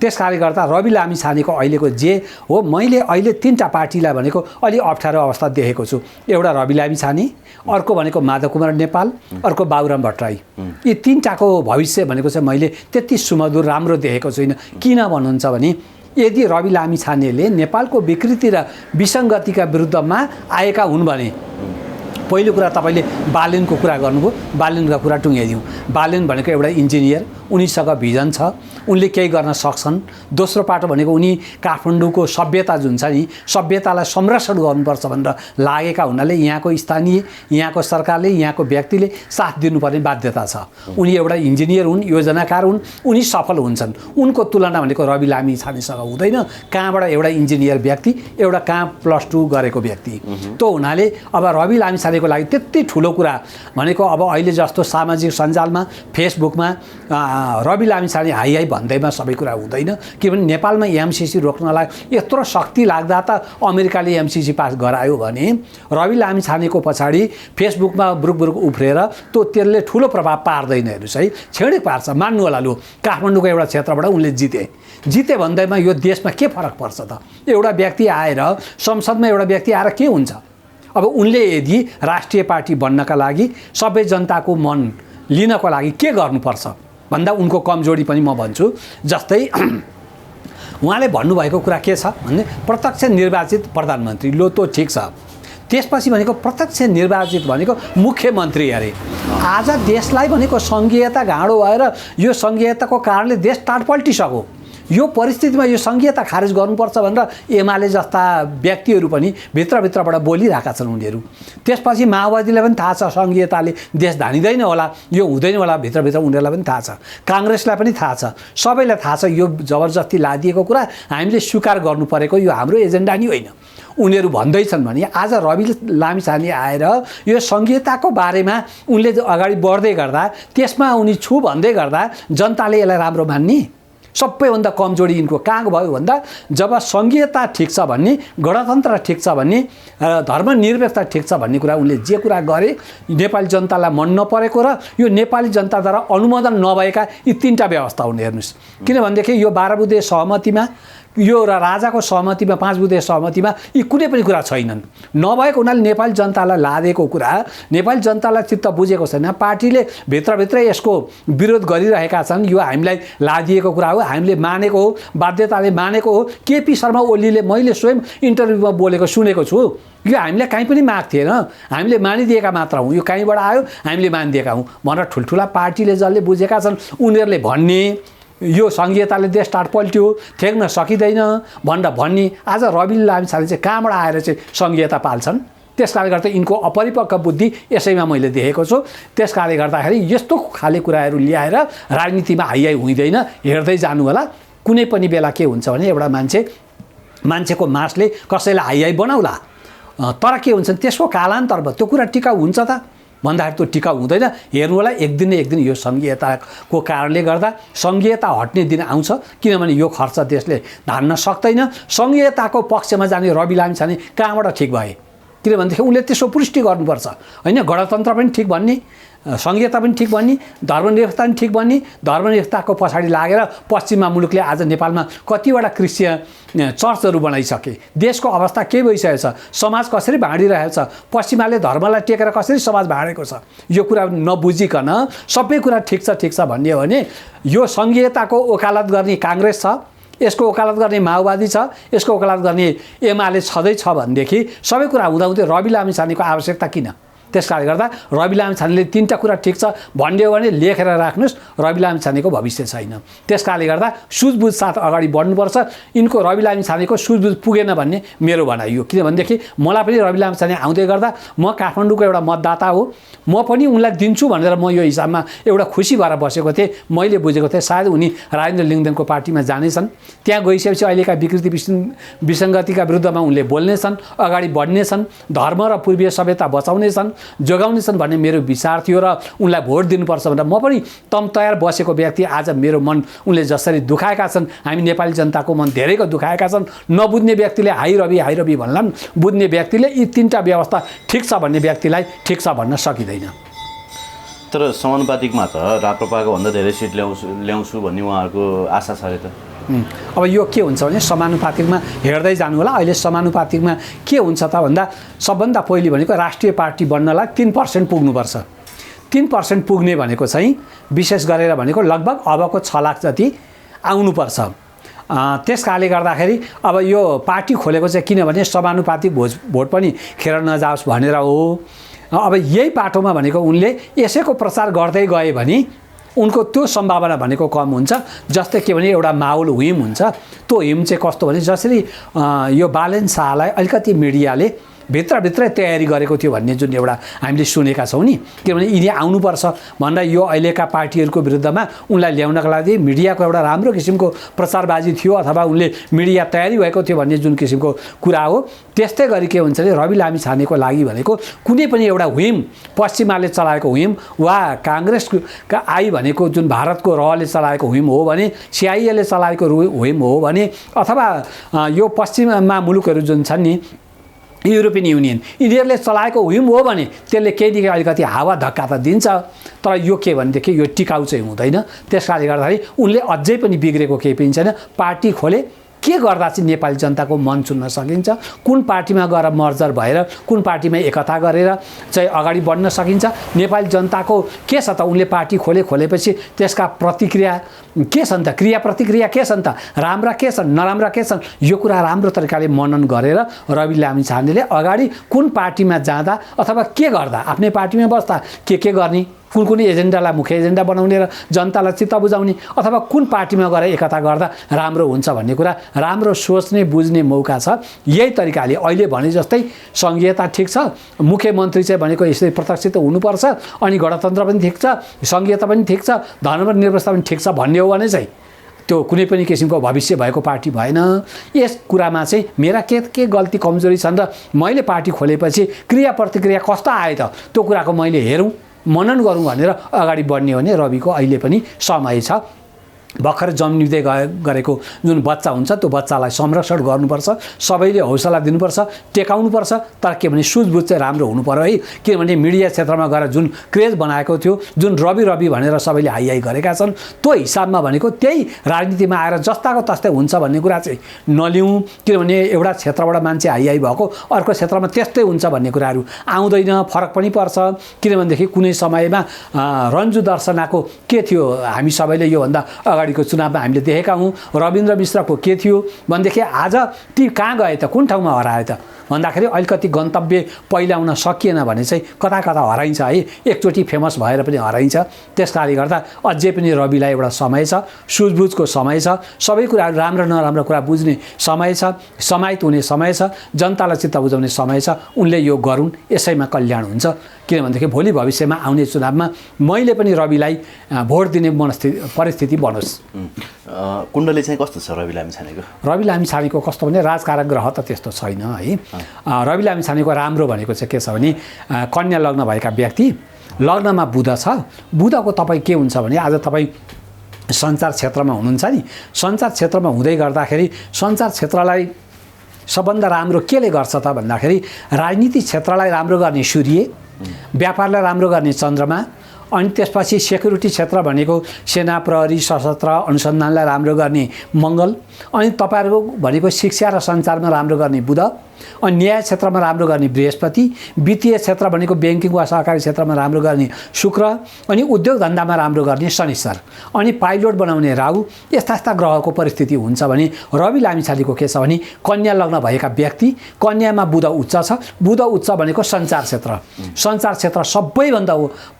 त्यस कारणले गर्दा रवि लामिछानेको अहिलेको जे हो, मैले अहिले तीनटा पार्टीलाई भनेको अलि अप्ठ्यारो अवस्था देखेको छु। एउटा रवि लामिछाने, अर्को भनेको माधव कुमार नेपाल, अर्को बाबुराम भट्टराई। यी तीनटाको भविष्य भनेको चाहिँ मैले त्यति सुमधुर राम्रो देखेको छुइनँ। किन भन्नुहुन्छ भने यदि रवि लामिछानेले नेपालको विकृति र विसङ्गतिका विरुद्धमा आएका हुन् भने, पहिलो कुरा तपाईँले बालेनको कुरा गर्नुभयो, बालेनका कुरा टुङ्ग्याइदिउँ। बालेन भनेको एउटा इन्जिनियर, उनीसँग भिजन छ, उनले केही गर्न सक्छन्। दोस्रो पाटो भनेको उनी काठमाडौँको सभ्यता जुन छ नि, सभ्यतालाई संरक्षण गर्नुपर्छ भनेर लागेका हुनाले यहाँको स्थानीय, यहाँको सरकारले, यहाँको व्यक्तिले साथ दिनुपर्ने बाध्यता छ। उनी एउटा इन्जिनियर हुन्, योजनाकार हुन्, उनी सफल हुन्छन्। उनको तुलना भनेको रवि लामिछानेसँग हुँदैन। कहाँबाट एउटा इन्जिनियर व्यक्ति, एउटा कहाँ +2 गरेको व्यक्ति। त्यो हुनाले अब रवि लामिछानेको लागि त्यति ठुलो कुरा भनेको अब अहिले जस्तो सामाजिक सञ्जालमा, फेसबुकमा रवि लामिछाने हाई भन्दैमा सबै कुरा हुँदैन। किनभने नेपालमा एमसिसी रोक्नलाई यत्रो शक्ति लाग्दा त अमेरिकाले एमसिसी पास गरायो भने रवि लामिछानेको पछाडि फेसबुकमा बुरुक उफ्रेर त्यसले ठुलो प्रभाव पार्दैन। हेर्नुहोस् है, छेडे पार्छ। मान्नु होला, लु काठमाडौँको एउटा क्षेत्रबाट उनले जिते भन्दैमा यो देशमा के फरक पर्छ त? एउटा व्यक्ति आएर संसदमा एउटा व्यक्ति आएर के हुन्छ? अब उनले यदि राष्ट्रिय पार्टी बन्नका लागि, सबै जनताको मन लिनको लागि के गर्नुपर्छ भन्दा उनको कमजोरी पनि म भन्छु। जस्तै उहाँले भन्नुभएको कुरा के छ भने प्रत्यक्ष निर्वाचित प्रधानमन्त्री, लो त ठिक छ। त्यसपछि भनेको प्रत्यक्ष निर्वाचित भनेको मुख्यमन्त्री अरे। आज देशलाई भनेको सङ्घीयता गाँडो भएर यो सङ्घीयताको कारणले देश टाढपल्टिसक्यो। यो परिस्थितिमा यो सङ्घीयता खारेज गर्नुपर्छ भनेर एमाले जस्ता व्यक्तिहरू पनि भित्रभित्रबाट बोलिरहेका छन् उनीहरू। त्यसपछि माओवादीलाई पनि थाहा छ सङ्घीयताले देश धानिँदैन होला, यो हुँदैन होला, भित्रभित्र उनीहरूलाई पनि थाहा छ, काङ्ग्रेसलाई पनि थाहा छ, सबैलाई थाहा छ। यो जबरजस्ती लादिएको कुरा हामीले स्वीकार गर्नु परेको, यो हाम्रो एजेन्डा नि होइन। उनीहरू भन्दैछन् भने आज रवि लामिछाने आएर यो सङ्घीयताको बारेमा उनले अगाडि बढ्दै गर्दा, त्यसमा उनी छु भन्दै गर्दा जनताले यसलाई राम्रो मान्ने? सबैभन्दा कमजोरी यिनको कहाँ भयो भन्दा जब सङ्घीयता ठिक छ भन्ने, गणतन्त्र ठिक छ भन्ने, धर्मनिरपेक्षता ठिक छ भन्ने कुरा उनले जे कुरा गरे नेपाली जनतालाई मन नपरेको र यो नेपाली जनताद्वारा अनुमोदन नभएका यी तीनटा व्यवस्था हुन्। हेर्नुहोस्, किनभनेदेखि यो 12 बुँदे सहमतिमा, यो राजाको सहमतिमा, 5 बुँदे सहमतिमा यी कुनै पनि कुरा छैनन्। नभएको हुनाले नेपाली जनतालाई लादेको कुरा नेपाली जनतालाई चित्त बुझेको छैन। पार्टीले भित्रभित्रै यसको विरोध गरिरहेका छन्। यो हामीलाई लादिएको कुरा हो, हामीले मानेको हो, बाध्यताले मानेको हो। केपी शर्मा ओलीले मैले स्वयं इन्टरभ्यूमा बोलेको सुनेको छु। यो हामीले कहीँ पनि माग थिएन, हामीले मानिदिएका मात्र हौँ। यो कहीँबाट आयो, हामीले मानिदिएका हौँ भनेर ठुल्ठुला पार्टीले जसले बुझेका छन् उनीहरूले भन्ने यो सङ्घीयताले देश टाट पल्ट्यो, ठेक्न सकिँदैन भनेर भन्ने आज रवि लामिछाने चाहिँ कहाँबाट आएर चाहिँ सङ्घीयता पाल्छन्? त्यस कारणले गर्दा यिनको अपरिपक्व बुद्धि यसैमा मैले देखेको छु। त्यस कारणले गर्दाखेरि यस्तो खाले कुराहरू ल्याएर राजनीतिमा हाइहाइ हुँदैन, हेर्दै जानु होला। कुनै पनि बेला के हुन्छ भने एउटा मान्छेको मासले कसैलाई हाइहाइ बनाउला, तर के हुन्छ त्यसको कालान्तरमा त्यो कुरा टिकाउ हुन्छ त भन्दाखेरि त्यो टिकाउ हुँदैन। हेर्नु होला, एक दिन न एक दिन यो सङ्घीयताको कारणले गर्दा सङ्घीयता हट्ने दिन आउँछ, किनभने यो खर्च देशले धान्न सक्दैन। सङ्घीयताको पक्षमा जाने रवि लामिछाने कहाँबाट ठिक भए? किनभनेदेखि उनले त्यसको पुष्टि गर्नुपर्छ होइन। गणतन्त्र पनि ठिक भन्ने, सङ्घीयता पनि ठिक भन्ने, धर्मनिरपेक्षता पनि ठिक भन्ने। धर्मनिरपेक्षताको पछाडि लागेर पश्चिमा मुलुकले आज नेपालमा कतिवटा क्रिस्चियन चर्चहरू बनाइसके। देशको अवस्था के भइसकेको छ, समाज कसरी भाँडिरहेको छ, पश्चिमाले धर्मलाई टेकेर कसरी समाज भाँडेको छ, यो कुरा नबुझिकन सबै कुरा ठिक छ भन्ने हो भने यो सङ्घीयताको वकालत गर्ने काङ्ग्रेस छ, यसको वकालत गर्ने माओवादी छ, यसको वकालत गर्ने एमाले छँदैछ भनेदेखि सबै कुरा हुँदाहुँदै रवि लामिछानेको आवश्यकता किन? त्यस कारणले गर्दा रवि लामिछानेले तीनटा कुरा ठिक छ भन्यो भने लेखेर राख्नुहोस्, रवि लामिछानेको भविष्य छैन। त्यस कारणले गर्दा सुझबुझ साथ अगाडि बढ्नुपर्छ। यिनको रवि लामिछानेको सुझबुझ पुगेन भन्ने मेरो भनाइ हो। किनभनेदेखि मलाई पनि रवि लामिछाने आउँदै गर्दा म काठमाडौँको एउटा मतदाता हो, म पनि उनलाई दिन्छु भनेर म यो हिसाबमा एउटा खुसी भएर बसेको थिएँ। मैले बुझेको थिएँ सायद उनी राजेन्द्र लिङ्गदेनको पार्टीमा जानेछन्, त्यहाँ गइसकेपछि अहिलेका विकृति विसङ्गतिका विरुद्धमा उनले बोल्नेछन्, अगाडि बढ्नेछन्, धर्म र पूर्वीय सभ्यता बचाउनेछन्, जोगाउनेछन् भन्ने मेरो विचार थियो र उनलाई भोट दिनुपर्छ भनेर म पनि तम तयार बसेको व्यक्ति। आज मेरो मन उनले जसरी दुखाएका छन्, हामी नेपाली जनताको मन धेरैको दुखाएका छन्। नबुझ्ने व्यक्तिले हाई रवि भन्लान्, बुझ्ने व्यक्तिले यी तीनटा व्यवस्था ठिक छ भन्ने व्यक्तिलाई ठिक छ भन्न सकिँदैन। तर समानुपातिकमा त राप्रपाको भन्दा धेरै सिट ल्याउँछु भन्ने उहाँहरूको आशा छ अरे त। अब यो के हुन्छ भने समानुपातिकमा हेर्दै जानु होला। अहिले समानुपातिकमा के हुन्छ त भन्दा सबभन्दा पहिले भनेको राष्ट्रिय पार्टी बन्नलाई 3% पुग्नुपर्छ। 3% पुग्ने भनेको चाहिँ विशेष गरेर भनेको लगभग अबको 6 लाख जति आउनुपर्छ। त्यस कारणले गर्दाखेरि अब यो पार्टी खोलेको चाहिँ किनभने समानुपातिक भोट पनि खेर नजाओस् भनेर हो। अब यही बाटोमा भनेको उनले यसैको प्रचार गर्दै गए भने उनको त्यो सम्भावना भनेको कम हुन्छ। जस्तै के भने एउटा माहौल हिम हुन्छ, त्यो हिम चाहिँ कस्तो भने जसरी यो बालेन शाहलाई अलिकति मिडियाले भित्रभित्रै तयारी गरेको थियो भन्ने जुन एउटा हामीले सुनेका छौँ नि, किनभने यिनी आउनुपर्छ भनेर यो अहिलेका पार्टीहरूको विरुद्धमा उनलाई ल्याउनका लागि मिडियाको एउटा राम्रो किसिमको प्रचारबाजी थियो अथवा उनले मिडिया तयारी भएको थियो भन्ने जुन किसिमको कुरा हो। त्यस्तै गरी के हुन्छ भने रवि लामिछानेको लागि भनेको कुनै पनि एउटा हुइम, पश्चिमाले चलाएको हुइम वा काङ्ग्रेसका आई भनेको जुन भारतको रहले चलाएको हुइम हो भने, सिआइएले चलाएको हुइम हो भने, अथवा यो पश्चिममा मुलुकहरू जुन छन् नि युरोपियन युनियन, यिनीहरूले चलाएको हुइम हो भने त्यसले केही अलिकति हावा धक्का त दिन्छ। तर यो के भनेदेखि यो टिकाउ चाहिँ हुँदैन। त्यस कारणले गर्दाखेरि उनले अझै पनि बिग्रेको केही पनि छैन। पार्टी खोले के गर्दा चाहिँ नेपाली जनताको मन चुन्न सकिन्छ, कुन पार्टीमा गएर मर्जर भएर कुन पार्टीमा एकता गरेर चाहिँ अगाडि बढ्न सकिन्छ। नेपाली जनताको के छ त, उनले पार्टी खोलेपछि त्यसका प्रतिक्रिया के छन् त, क्रिया प्रतिक्रिया के छन् त, राम्रा के छन्, नराम्रा के छन्, यो कुरा राम्रो तरिकाले मनन गरेर रवि लामिछानेले अगाडि कुन पार्टीमा जाँदा अथवा के गर्दा, आफ्नै पार्टीमा बस्दा के गर्ने, कुन एजेन्डालाई मुख्य एजेन्डा बनाउने र जनतालाई चित्त बुझाउने, अथवा कुन पार्टीमा गएर एकता गर्दा राम्रो हुन्छ भन्ने कुरा राम्रो सोच्ने बुझ्ने मौका छ। यही तरिकाले अहिले भने जस्तै सङ्घीयता ठिक छ, मुख्यमन्त्री चाहिँ भनेको यसरी प्रत्यक्ष त हुनुपर्छ, अनि गणतन्त्र पनि ठिक छ, सङ्घीयता पनि ठिक छ, धर्मनिरपेक्षता पनि ठिक छ भन्ने हो भने चाहिँ त्यो कुनै पनि किसिमको भविष्य भएको पार्टी भएन। यस कुरामा चाहिँ मेरा के गल्ती कमजोरी छन् र मैले पार्टी खोलेपछि क्रिया प्रतिक्रिया कस्तो आयो त त्यो कुराको मैले हेरौँ, मनन गरौँ भनेर अगाडि बढ्ने हो भने रविको अहिले पनि समय छ। भर्खर जन्मिँदै गरेको जुन बच्चा हुन्छ त्यो बच्चालाई संरक्षण गर्नुपर्छ, सबैले हौसला दिनुपर्छ, टेकाउनुपर्छ। तर के भने सुझबुझ चाहिँ राम्रो हुनु पर्यो है। किनभने मिडिया क्षेत्रमा गएर जुन क्रेज बनाएको थियो, जुन रवि भनेर सबैले हाइहाइ गरेका छन्, त्यो हिसाबमा भनेको त्यही राजनीतिमा आएर जस्ताको तस्तै हुन्छ भन्ने कुरा चाहिँ नलिउँ। किनभने एउटा क्षेत्रबाट मान्छे हाइहाइ भएको अर्को क्षेत्रमा त्यस्तै हुन्छ भन्ने कुराहरू आउँदैन, फरक पनि पर्छ। किनभनेदेखि कुनै समयमा रन्जु दर्शनाको के थियो, हामी सबैले योभन्दा अगाडि अगाडिको चुनावमा हामीले देखेका हौँ रविन्द्र मिश्रको के थियो भनेदेखि आज ती कहाँ गए त, कुन ठाउँमा हरायो त भन्दाखेरि अलिकति गन्तव्य पहिल्याउन सकिएन भने चाहिँ कता कता हराइन्छ है, एकचोटि फेमस भएर पनि हराइन्छ। त्यस कारणले गर्दा अझै पनि रविलाई एउटा समय छ, सुझबुझको समय छ, सबै कुराहरू राम्रो नराम्रो कुरा बुझ्ने समय छ, समाहित हुने समय छ, जनतालाई चित्त बुझाउने समय छ। उनले यो गरून्, यसैमा कल्याण हुन्छ। किनभनेदेखि भोलि भविष्यमा आउने चुनावमा मैले पनि रविलाई भोट दिने परिस्थिति बनोस्। कुण्डली चाहिँ कस्तो छ रवि लामिछानेको? रवि लामिछानेको कस्तो भने राजकारक ग्रह त त्यस्तो छैन है। रवि लामिछानेको राम्रो भनेको चाहिँ के छ भने कन्या लग्न भएका व्यक्ति, लग्नमा बुध छ। बुधको तपाईँ के हुन्छ भने आज तपाईँ सञ्चार क्षेत्रमा हुनुहुन्छ नि, सञ्चार क्षेत्रमा हुँदै गर्दाखेरि सञ्चार क्षेत्रलाई सबभन्दा राम्रो केले गर्छ त भन्दाखेरि राजनीति क्षेत्रलाई राम्रो गर्ने सूर्य, व्यापारलाई राम्रो गर्ने चन्द्रमा, अनि त्यसपछि सेक्युरिटी क्षेत्र भनेको सेना प्रहरी सशस्त्र अनुसन्धानलाई राम्रो गर्ने मङ्गल, अनि तपाईँहरूको भनेको शिक्षा र सञ्चारमा राम्रो गर्ने बुध, अनि न्याय क्षेत्रमा राम्रो गर्ने बृहस्पति, वित्तीय क्षेत्र भनेको ब्याङ्किङ वा सहकारी क्षेत्रमा राम्रो गर्ने शुक्र, अनि उद्योग धन्दामा राम्रो गर्ने शनिश्चर, अनि पाइलट बनाउने राहु। यस्ता यस्ता ग्रहको परिस्थिति हुन्छ भने रवि लामिछानेको के छ भने कन्या लग्न भएका व्यक्ति, कन्यामा बुध उच्च छ। बुध उच्च भनेको सञ्चार क्षेत्र, सञ्चार क्षेत्र सबैभन्दा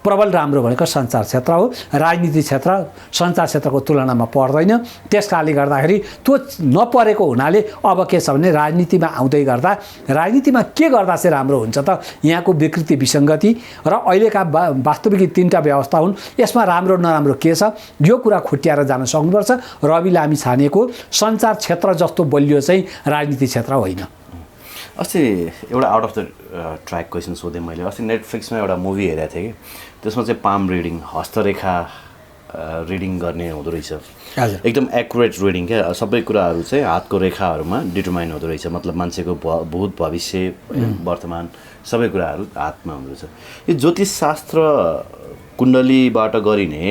प्रबल राम्रो भनेको सञ्चार क्षेत्र हो। राजनीति क्षेत्र सञ्चार क्षेत्रको तुलनामा पर्दैन। त्यस कारणले गर्दाखेरि त्यो नपरेको हुनाले अब के छ भने राजनीतिमा आउँदै गर्दा राजनीतिमा के गर्दा चाहिँ राम्रो हुन्छ त, यहाँको विकृति विसङ्गति र अहिलेका वास्तविक तीनटा व्यवस्था हुन्, यसमा राम्रो नराम्रो के छ यो कुरा खुट्याएर जान सक्नुपर्छ। रवि लामिछानेको सञ्चार क्षेत्र जस्तो बलियो चाहिँ राजनीति क्षेत्र होइन। अस्ति एउटा out of the track question सोधेँ मैले। अस्ति नेटफ्लिक्समा एउटा मुभी हेरेको थिएँ कि त्यसमा चाहिँ पाम रिडिङ, हस्तरेखा रिडिङ गर्ने हुँदो रहेछ। एकदम एक्युरेट रिडिङ क्या, सबै कुराहरू चाहिँ हातको रेखाहरूमा डिटर्माइन हुँदो रहेछ। मतलब मान्छेको भूत भविष्य वर्तमान सबै कुराहरू हातमा हुँदो रहेछ। यो ज्योतिषशास्त्र कुण्डलीबाट गरिने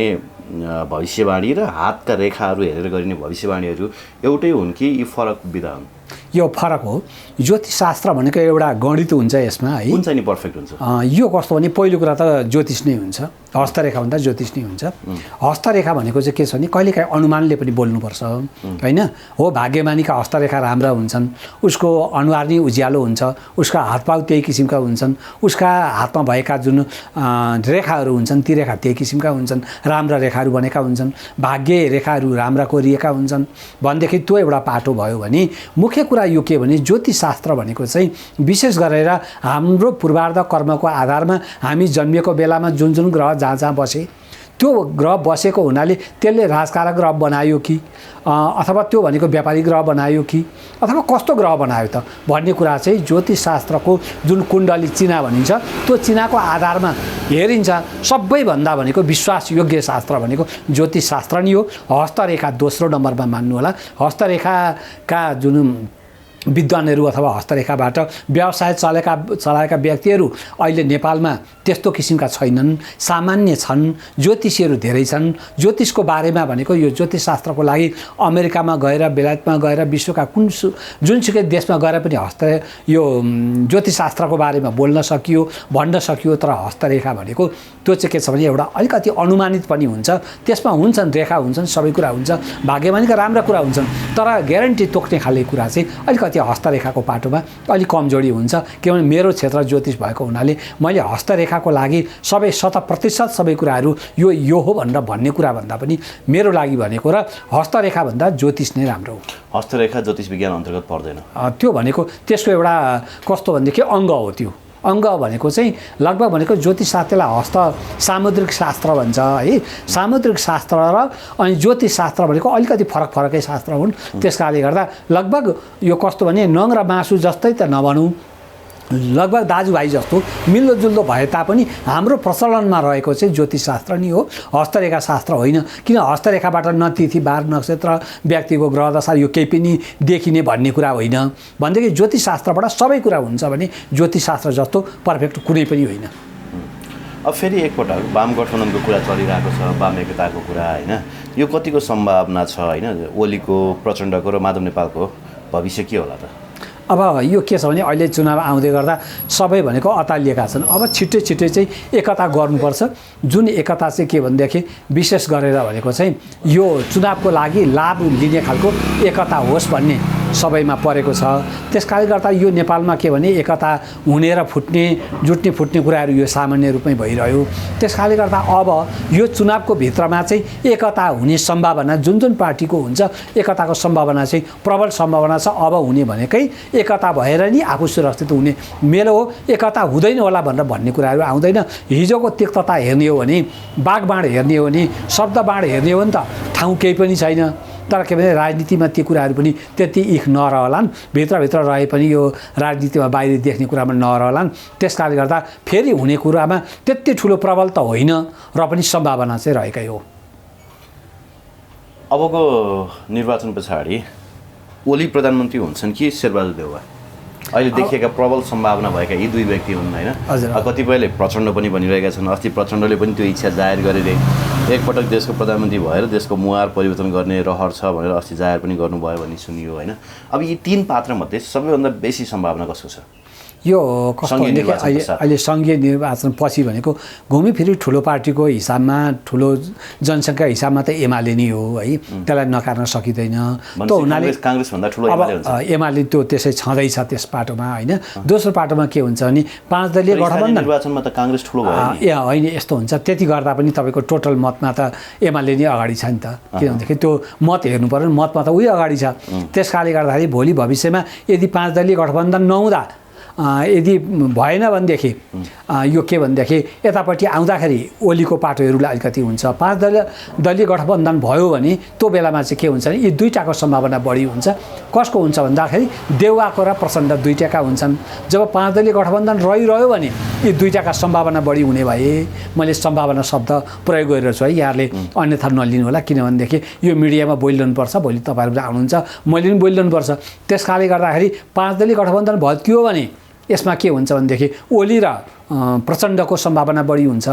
भविष्यवाणी र हातका रेखाहरू हेरेर गरिने भविष्यवाणीहरू एउटै हुन् कि यी फरक विधा हुन्? यो फरक हो। ज्योतिषशास्त्र भनेको एउटा गणित हुन्छ यसमा है। कुन चाहिँ नि पर्फेक्ट हुन्छ? यो कस्तो भने पहिलो कुरा त ज्योतिष नै हुन्छ, हस्तरेखा भन्दा ज्योतिष नै हुन्छ। हस्तरेखा भनेको चाहिँ के छ भने कहिलेकाहीँ अनुमानले पनि बोल्नुपर्छ होइन। हो भाग्यमानीका हस्तरेखा राम्रा हुन्छन्, उसको अनुहार नै उज्यालो हुन्छ, उसका हातपाउ त्यही किसिमका हुन्छन्, उसका हातमा भएका जुन रेखाहरू हुन्छन् ती रेखा त्यही किसिमका हुन्छन्, राम्रा रेखाहरू बनेका हुन्छन्, भाग्य रेखाहरू राम्रा कोरिएका हुन्छन् भनेदेखि त्यो एउटा पाटो भयो भने मुख्य कुरा यो के भने ज्योतिषशास्त्र भनेको चाहिँ विशेष गरेर हाम्रो पूर्वार्ध कर्मको आधारमा हामी जन्मिएको बेलामा जुन जुन ग्रह जहाँ जहाँ बसे त्यो ग्रह बसेको हुनाले त्यसले राजकारक ग्रह बनायो कि अथवा त्यो भनेको व्यापारी ग्रह बनायो कि अथवा कस्तो ग्रह बनायो त भन्ने कुरा चाहिँ ज्योतिषशास्त्रको जुन कुण्डली चिना भनिन्छ त्यो चिनाको आधारमा हेरिन्छ। सबैभन्दा भनेको विश्वासयोग्य शास्त्र भनेको ज्योतिषशास्त्र नै हो। हस्तरेखा दोस्रो नम्बरमा मान्नु होला। हस्तरेखाका जुन विद्वानहरू अथवा हस्तरेखाबाट व्यवसाय चलाएका व्यक्तिहरू अहिले नेपालमा त्यस्तो किसिमका छैनन्, सामान्य छन्। ज्योतिषीहरू धेरै छन्। ज्योतिषको बारेमा भनेको यो ज्योतिषशास्त्रको लागि अमेरिकामा गएर बेलायतमा गएर विश्वका जुनसुकै देशमा गएर पनि यो ज्योतिषशास्त्रको बारेमा बोल्न सकियो, भन्न सकियो। तर हस्तरेखा भनेको त्यो चाहिँ के छ भने एउटा अलिकति अनुमानित पनि हुन्छ। त्यसमा हुन्छन् रेखा हुन्छन्, सबै कुरा हुन्छ, भाग्यमानीका राम्रा कुरा हुन्छन्, तर ग्यारेन्टी तोक्ने खाले कुरा चाहिँ अलिकति हस्तरेखाको पाटोमा अलिक कमजोरी हुन्छ। किनभने मेरो क्षेत्र ज्योतिष भएको हुनाले मैले हस्तरेखाको लागि सबै 100% सबै कुराहरू यो हो भनेर भन्ने कुरा भन्दा पनि मेरो लागि भनेको र हस्तरेखा भन्दा ज्योतिष नै राम्रो हो। हस्तरेखा ज्योतिष विज्ञान अन्तर्गत पर्दैन? त्यो भनेको त्यसको एउटा कस्तो भनेदेखि अङ्ग हो। त्यो अङ्ग भनेको चाहिँ लगभग भनेको ज्योतिषशास्त्रलाई हस्त सामुद्रिक शास्त्र भन्छ है। सामुद्रिक शास्त्र र अनि ज्योतिषशास्त्र भनेको अलिकति फरकै शास्त्र हुन्। त्यस कारणले गर्दा लगभग यो कस्तो भने नङ र मासु जस्तै त नभनौँ, लगभग दाजुभाइ जस्तो मिल्दोजुल्दो भए तापनि हाम्रो प्रचलनमा रहेको चाहिँ ज्योतिषशास्त्र नै हो, हस्तरेखा शास्त्र होइन। किन हस्तरेखाबाट न तिथि बार नक्षत्र व्यक्तिको ग्रह दशा यो केही पनि देखिने भन्ने कुरा होइन। भनेदेखि ज्योतिषशास्त्रबाट सबै कुरा हुन्छ भने ज्योतिषशास्त्र जस्तो पर्फेक्ट कुनै पनि होइन। अब फेरि एकपटक वाम गठबन्धनको कुरा चलिरहेको छ, वाम एकताको कुरा होइन। यो कतिको सम्भावना छ होइन? ओलीको, प्रचण्डको र माधव नेपालको भविष्य के होला त? अब यो के छ भने अहिले चुनाव आउँदै गर्दा सबै भनेको अतालिएका छन्। अब छिट्टै छिट्टै चाहिँ एकता गर्नुपर्छ। जुन एकता चाहिँ के भनेदेखि विशेष गरेर भनेको चाहिँ यो चुनावको लागि लाभ लिने खालको एकता होस् भन्ने सबैमा परेको छ। त्यसकारणले गर्दा यो नेपालमा के भने एकता हुने र फुट्ने जुट्ने फुट्ने कुराहरू यो सामान्य रूपमै भइरह्यो। त्यसकारणले गर्दा अब यो चुनावको भित्रमा चाहिँ एकता हुने सम्भावना जुन जुन पार्टीको हुन्छ एकताको सम्भावना चाहिँ प्रबल सम्भावना छ। अब हुने भनेकै एकता भएर नि आफू सुरक्षित हुने मेलो हो। एकता हुँदैन होला भनेर भन्ने कुराहरू आउँदैन। हिजोको तिक्तता हेर्ने हो भने बागबाँड हेर्ने हो भने शब्दबाँड हेर्ने हो भने त ठाउँ केही पनि छैन। तर के भने राजनीतिमा ती कुराहरू पनि त्यति इख नरहलान्। भित्रभित्र रहे पनि यो राजनीतिमा बाहिर देख्ने कुरामा नरहलान्। त्यसकारणले गर्दा फेरि हुने कुरामा त्यति ठुलो प्रबल त होइन र पनि सम्भावना चाहिँ रहेकै हो। अबको निर्वाचन पछाडि ओली प्रधानमन्त्री हुन्छन् कि शेरबहादुर देउवा? अहिले देखिएका प्रबल सम्भावना भएका यी दुई व्यक्ति हुन् होइन। कतिपयले प्रचण्ड पनि भनिरहेका छन्। अस्ति प्रचण्डले पनि त्यो इच्छा जाहेर गरेर एकपटक देशको प्रधानमन्त्री भएर देशको मुहार परिवर्तन गर्ने रहर छ भनेर अस्ति जाहेर पनि गर्नुभयो भन्ने सुनियो होइन। अब यी तीन पात्रमध्ये सबैभन्दा बेसी सम्भावना कसको छ? यो कस्तो भनेदेखि अहिले सङ्घीय निर्वाचन पछि भनेको घुमिफिरी ठुलो पार्टीको हिसाबमा ठुलो जनसङ्ख्या हिसाबमा त एमाले नै हो है। त्यसलाई नकार्न सकिँदैन। त्यो हुनाले काङ्ग्रेसभन्दा ठुलो एमाले त्यो त्यसै छँदैछ त्यस पाटोमा होइन। दोस्रो पाटोमा के हुन्छ भने 5 दलीय गठबन्धन निर्वाचनमा त काङ्ग्रेस ठुलो भयो होइन। यस्तो हुन्छ त्यति गर्दा पनि तपाईँको टोटल मतमा त एमाले नै अगाडि छ नि त। किनभनेदेखि त्यो मत हेर्नु पऱ्यो नि। मतमा त उही अगाडि छ। त्यस कारणले गर्दाखेरि भोलि भविष्यमा यदि 5 दलीय गठबन्धन नहुँदा यदि भएन भनेदेखि यो के भनेदेखि यतापट्टि आउँदाखेरि ओलीको पाटोहरूलाई अलिकति हुन्छ। 5 दलीय गठबन्धन भयो भने त्यो बेलामा चाहिँ के हुन्छ भने यी दुईटाको सम्भावना बढी हुन्छ। कसको हुन्छ भन्दाखेरि देउवाको र प्रचण्ड दुईटाका हुन्छन्। जब 5 दलीय गठबन्धन रहिरह्यो भने यी दुईटाका सम्भावना बढी हुने भए मैले सम्भावना शब्द प्रयोग गरेर छु है। यहाँले अन्यथा नलिनु होला। किनभनेदेखि यो मिडियामा बोलिरहनुपर्छ। भोलि तपाईँहरू आउनुहुन्छ मैले पनि बोलिरहनुपर्छ। त्यस कारणले गर्दाखेरि 5 दलीय गठबन्धन भत्कियो भने यसमा के हुन्छ भनेदेखि ओली र प्रचण्डको सम्भावना बढी हुन्छ।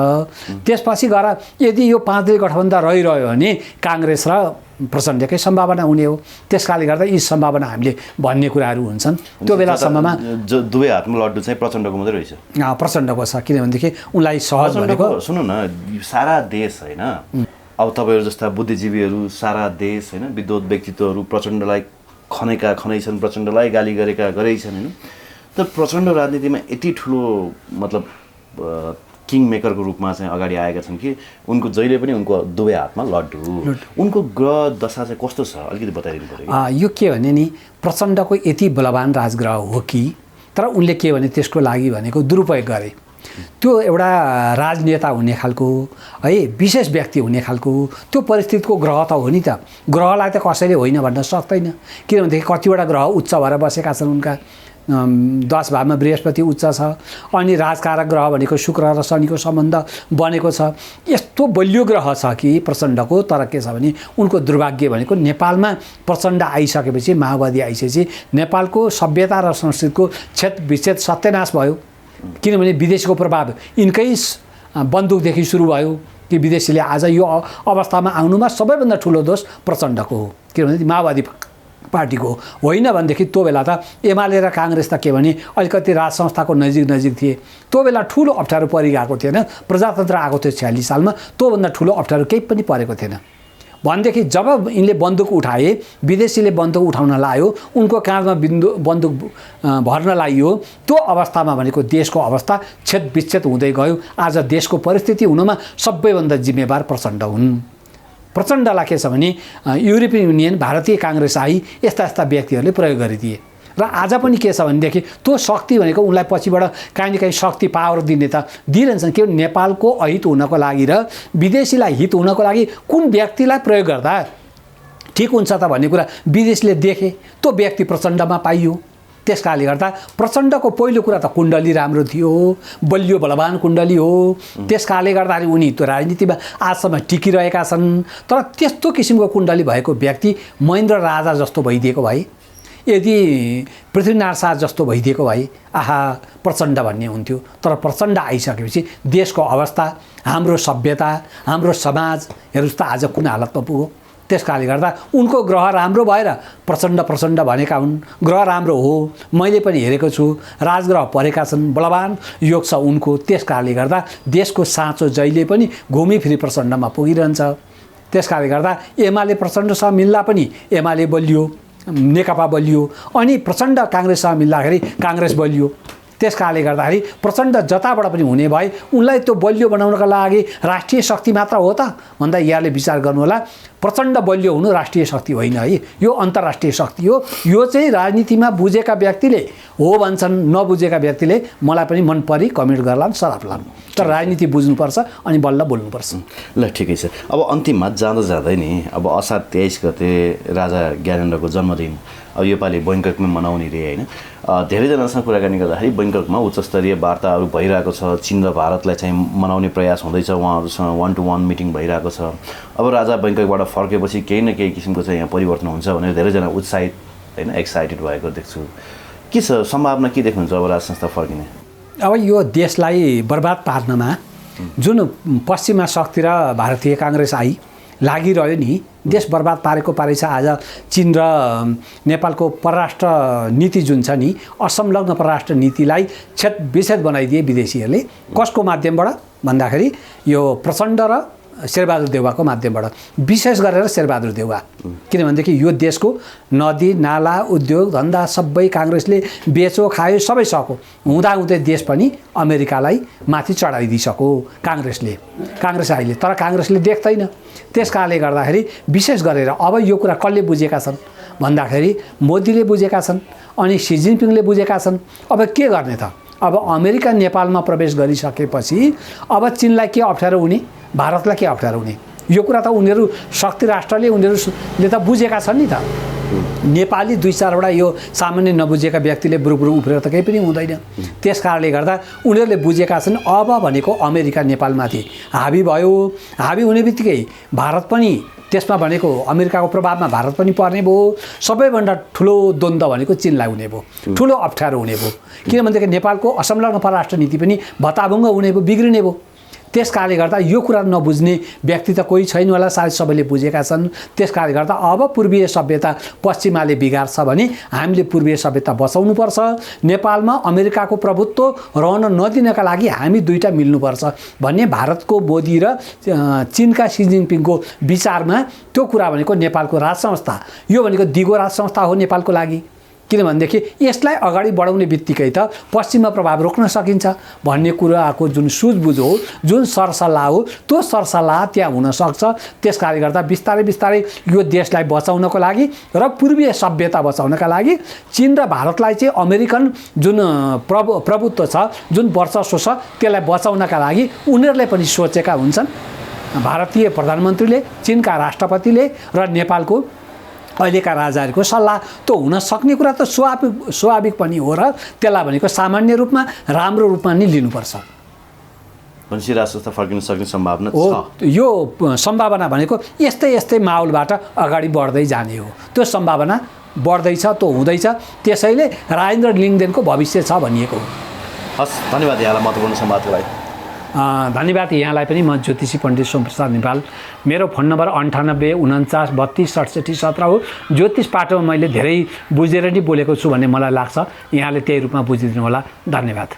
त्यसपछि गएर यदि यो 5 दलीय गठबन्धन रहिरह्यो भने काङ्ग्रेस र प्रचण्डकै सम्भावना हुने हो। त्यस कारणले गर्दा यी सम्भावना हामीले भन्ने कुराहरू हुन्छन्। त्यो बेलासम्ममा दुवै हातमा लड्डु चाहिँ प्रचण्डको मात्रै रहेछ। प्रचण्डको छ। किनभनेदेखि उनलाई सहज भनेको सुन्नु न सारा देश होइन। अब तपाईँहरू जस्ता बुद्धिजीवीहरू सारा देश होइन विद्वत व्यक्तित्वहरू प्रचण्डलाई खनै छन्। प्रचण्डलाई गाली गरेका छन् होइन। तर प्रचण्ड राजनीतिमा यति ठुलो मतलब किङ मेकरको रूपमा चाहिँ अगाडि आएका छन् कि उनको जहिले पनि उनको दुवै हातमा लड्डु। उनको ग्रह दशा चाहिँ कस्तो छ अलिकति बताइदिनु पर्यो। यो के भने नि प्रचण्डको यति बलवान राजग्रह हो कि तर उनले के भने त्यसको लागि भनेको दुरुपयोग गरे। त्यो एउटा राजनेता हुने खालको है विशेष व्यक्ति हुने खालको त्यो परिस्थितिको ग्रह त हो नि त। ग्रहलाई त कसैले होइन भन्न सक्दैन। किनभनेदेखि कतिवटा ग्रह उच्च भएर बसेका छन्। उनका 10 भावमा बृहस्पति उच्च छ। अनि राजकारक ग्रह भनेको शुक्र र शनिको सम्बन्ध बनेको छ। यस्तो बलियो ग्रह छ कि प्रचण्डको। तर के छ भने उनको दुर्भाग्य भनेको नेपालमा प्रचण्ड आइसकेपछि माओवादी आइसकेपछि नेपालको सभ्यता र संस्कृतिको छेद विच्छेद सत्यानाश भयो। किनभने विदेशीको प्रभाव यिनकै बन्दुकदेखि सुरु भयो कि विदेशीले आज यो अवस्थामा आउनुमा सबैभन्दा ठुलो दोष प्रचण्डको हो। किनभने माओवादी पार्टीको होइन भनेदेखि त्यो बेला त एमाले र काङ्ग्रेस त के भने अलिकति राज संस्थाको नजिक थिए। त्यो बेला ठुलो अप्ठ्यारो परिरहेको थिएन। प्रजातन्त्र आएको थियो 46 सालमा। त्योभन्दा ठुलो अप्ठ्यारो केही पनि परेको थिएन भनेदेखि जब यिनले बन्दुक उठाए विदेशीले बन्दुक उठाउन लायो उनको काँधमा बन्दुक भर्न लागियो। त्यो अवस्थामा भनेको देशको अवस्था छेद विच्छेद हुँदै गयो। आज देशको परिस्थिति हुनुमा सबैभन्दा जिम्मेवार प्रचण्ड हुन्। प्रचण्डलाई के छ भने युरोपियन युनियन भारतीय काङ्ग्रेस आई यस्ता व्यक्तिहरूले प्रयोग गरिदिए। र आज पनि के छ भनेदेखि त्यो शक्ति भनेको उनलाई पछिबाट काहीँ न काहीँ शक्ति पावर दिने त दिइरहन्छन्। के नेपालको अहित हुनको लागि र विदेशीलाई हित हुनको लागि कुन व्यक्तिलाई प्रयोग गर्दा ठिक हुन्छ त भन्ने कुरा विदेशले देखे। त्यो व्यक्ति प्रचण्डमा पाइयो। त्यस कारणले गर्दा प्रचण्डको पहिलो कुरा त कुण्डली राम्रो थियो। बलियो बलवान कुण्डली हो। त्यस कारणले गर्दाखेरि उनी त्यो राजनीतिमा आजसम्म टिकिरहेका छन्। तर त्यस्तो किसिमको कुण्डली भएको व्यक्ति महेन्द्र राजा जस्तो भइदिएको भए यदि पृथ्वीनारायण शाह जस्तो भइदिएको भए आहा प्रचण्ड भन्ने हुन्थ्यो। तर प्रचण्ड आइसकेपछि देशको अवस्था हाम्रो सभ्यता हाम्रो समाज हेर्नुहोस् त आज कुन हालतमा पुग्यो। त्यस कारणले गर्दा उनको ग्रह राम्रो भएर प्रचण्ड भनेका हुन्। ग्रह राम्रो हो, मैले पनि हेरेको छु, राजग्रह परेका छन्, बलवान योग छ उनको। त्यस कारणले गर्दा देशको साँचो जहिले पनि घुमिफिरी प्रचण्डमा पुगिरहन्छ। त्यस कारणले गर्दा एमाले प्रचण्डसँग मिल्दा पनि एमाले बलियो, नेकपा बलियो, अनि प्रचण्ड काङ्ग्रेससँग मिल्दाखेरि काङ्ग्रेस बलियो। त्यस कारणले गर्दाखेरि प्रचण्ड जताबाट पनि हुने भए उनलाई त्यो बलियो बनाउनका लागि राष्ट्रिय शक्ति मात्र हो त भन्दा यहाँले विचार गर्नुहोला। प्रचण्ड बलियो हुनु राष्ट्रिय शक्ति होइन है, यो अन्तर्राष्ट्रिय शक्ति हो। यो चाहिँ राजनीतिमा बुझेका व्यक्तिले हो भन्छन्, नबुझेका व्यक्तिले मलाई पनि मन परी कमेन्ट गर्लान्, सराप्लान्। तर राजनीति बुझ्नुपर्छ अनि बल्ल बोल्नुपर्छ। ल ठिकै छ। अब अन्तिममा जाँदै नि अब असार 23 गते राजा ज्ञानेन्द्रको जन्मदिन अब योपालि बैङ्ककमा मनाउने रे होइन। धेरैजनासँग कुराकानी गर्दाखेरि बैङ्ककमा उच्चस्तरीय वार्ताहरू भइरहेको छ। चीन र भारतलाई चाहिँ मनाउने प्रयास हुँदैछ, उहाँहरूसँग 1-to-1 मिटिङ भइरहेको छ। अब राजा बैङ्ककबाट फर्केपछि केही न केही किसिमको चाहिँ यहाँ परिवर्तन हुन्छ भनेर धेरैजना उत्साहित होइन, एक्साइटेड भएको देख्छु। के छ सम्भावना, के देख्नुहुन्छ अब राज संस्था फर्किने? अब यो देशलाई बर्बाद पार्नमा जुन पश्चिमा शक्ति र भारतीय काङ्ग्रेस लागिरह्यो नि, देश बर्बाद पारेको पारेछ। आज चीन र नेपालको परराष्ट्र नीति जुन छ नि, असंलग्न परराष्ट्र नीतिलाई छेदविच्छेद बनाइदिए विदेशीहरूले। कसको माध्यमबाट भन्दाखेरि यो प्रचण्ड र शेरबहादुर देउवाको माध्यमबाट, विशेष गरेर शेरबहादुर देउवा। किनभनेदेखि यो देशको नदी नाला उद्योग धन्दा सबै काङ्ग्रेसले बेचो खायो, सबै सको हुँदाहुँदै देश पनि अमेरिकालाई माथि चढाइदिइसक्यो काङ्ग्रेस अहिले। तर काङ्ग्रेसले देख्दैन। त्यस कारणले गर्दाखेरि विशेष गरेर अब यो कुरा कसले बुझेका छन् भन्दाखेरि मोदीले बुझेका छन्, अनि सी जिनपिङले बुझेका छन्। अब के गर्ने त? अब अमेरिका नेपालमा प्रवेश गरिसकेपछि अब चीनलाई के अप्ठ्यारो हुने, भारतलाई के अप्ठ्यारो हुने? यो कुरा त उनीहरू शक्ति राष्ट्रले उनीहरूले त बुझेका छन् नि त। नेपाली 2-4वटा यो सामान्य नबुझेका व्यक्तिले बुरुबुरु उफ्रेर त केही पनि हुँदैन। त्यस कारणले गर्दा उनीहरूले बुझेका छन् अब भनेको अमेरिका नेपालमाथि हावी भयो। हावी हुने बित्तिकै भारत पनि त्यसमा भनेको अमेरिकाको प्रभावमा भारत पनि पर्ने भयो। सबैभन्दा ठुलो द्वन्द्व भनेको चीनलाई हुने भयो, ठुलो अप्ठ्यारो हुने भयो। किनभनेदेखि नेपालको असंलग्न परराष्ट्र नीति पनि भत्ताभुङ्ग हुने भयो, बिग्रिने भयो। त्यस कारणले गर्दा यो कुरा नबुझ्ने व्यक्ति त कोही छैन होला, सायद सबैले बुझेका छन्। त्यस कारणले गर्दा अब पूर्वीय सभ्यता पश्चिमाले बिगार्छ भने हामीले पूर्वीय सभ्यता बचाउनुपर्छ। नेपालमा अमेरिकाको प्रभुत्व रहन नदिनका लागि हामी दुईटा मिल्नुपर्छ भन्ने भारतको मोदी र चीनका सी जिनपिङको विचारमा त्यो कुरा भनेको नेपालको राज संस्था, यो भनेको दिगो राज संस्था हो नेपालको लागि। किनभनेदेखि यसलाई अगाडि बढाउने बित्तिकै त पश्चिममा प्रभाव रोक्न सकिन्छ भन्ने कुराको जुन सुझबुझ हो, जुन सरसल्लाह हो, त्यो सरसल्लाह त्यहाँ हुनसक्छ। त्यस कारणले गर्दा बिस्तारै बिस्तारै यो देशलाई बचाउनको लागि र पूर्वीय सभ्यता बचाउनका लागि चीन र भारतलाई चाहिँ अमेरिकन जुन प्रभुत्व छ, जुन वर्चस्व छ, त्यसलाई बचाउनका लागि उनीहरूले पनि सोचेका हुन्छन्। भारतीय प्रधानमन्त्रीले, चीनका राष्ट्रपतिले र नेपालको अहिलेका राजाहरूको सल्लाह त हुन सक्ने कुरा त स्वाभाविक पनि हो र त्यसलाई भनेको सामान्य रूपमा राम्रो रूपमा नै लिनुपर्छ। भनेपछि राज संस्था फर्किन सक्ने सम्भावना हो। यो सम्भावना भनेको यस्तै माहौलबाट अगाडि बढ्दै जाने हो। त्यो सम्भावना बढ्दैछ, त्यो हुँदैछ। त्यसैले राजेन्द्र लिङदेनको भविष्य छ भनिएको हो। हस्, धन्यवाद यहाँलाई महत्त्वपूर्ण संवादको लागि। धन्यवाद यहाँलाई पनि। म ज्योतिषी पण्डित सोमप्रसाद नेपाल। मेरो फोन नम्बर 98 49 32 67 17 हो। ज्योतिष पाठमा मैले धेरै बुझेर नै बोलेको छु भन्ने मलाई लाग्छ। यहाँले त्यही रूपमा बुझिदिनु होला। धन्यवाद।